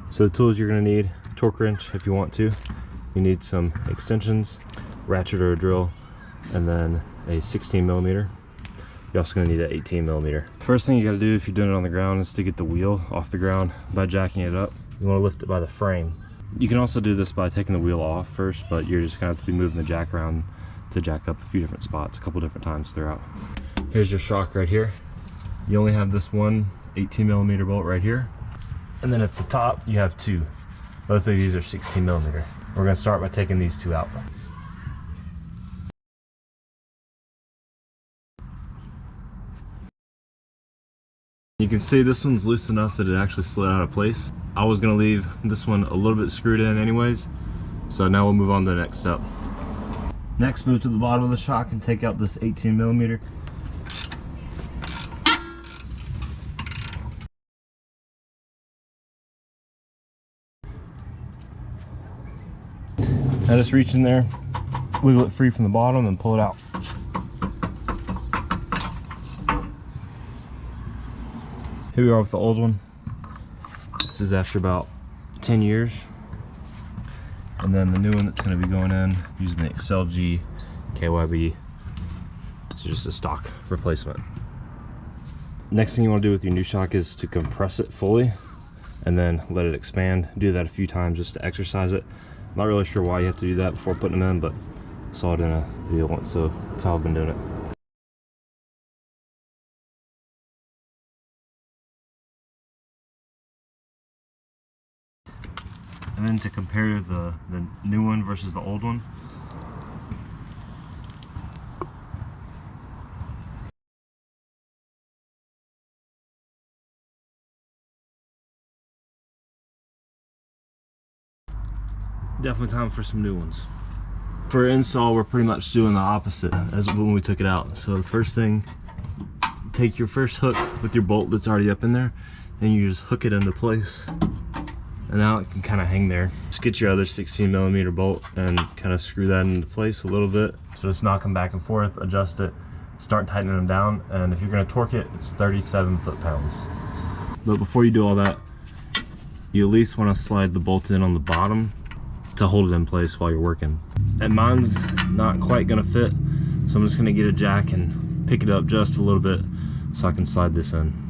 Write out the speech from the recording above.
So the tools you're going to need: torque wrench if you want to. You need some extensions, ratchet or a drill, and then a 16mm. You're also going to need an 18mm. First thing you got to do if you're doing it on the ground is to get the wheel off the ground by jacking it up. You want to lift it by the frame. You can also do this by taking the wheel off first, but you're just going to have to be moving the jack around to jack up a few different spots, a couple different times throughout. Here's your shock right here. You only have this one 18mm bolt right here. And then at the top, you have two. Both of these are 16mm. We're going to start by taking these two out. You can see this one's loose enough that it actually slid out of place. I was going to leave this one a little bit screwed in anyways, so now we'll move on to the next step. Next, move to the bottom of the shock and take out this 18mm. Now just reach in there, wiggle it free from the bottom, and pull it out. Here we are with the old one. This is after about 10 years. And then the new one that's going to be going in using the XLG KYB. It's just a stock replacement. Next thing you want to do with your new shock is to compress it fully and then let it expand. Do that a few times just to exercise it. I'm not really sure why you have to do that before putting them in, but I saw it in a video once, so that's how I've been doing it. And then to compare the new one versus the old one. Definitely time for some new ones. For install, we're pretty much doing the opposite as when we took it out. So the first thing, take your first hook with your bolt that's already up in there, and you just hook it into place. And now it can kind of hang there. Just get your other 16mm bolt and kind of screw that into place a little bit. So just knock them back and forth, adjust it, start tightening them down. And if you're going to torque it, it's 37 foot-pounds. But before you do all that, you at least want to slide the bolt in on the bottom to hold it in place while you're working. And mine's not quite going to fit, so I'm just going to get a jack and pick it up just a little bit so I can slide this in.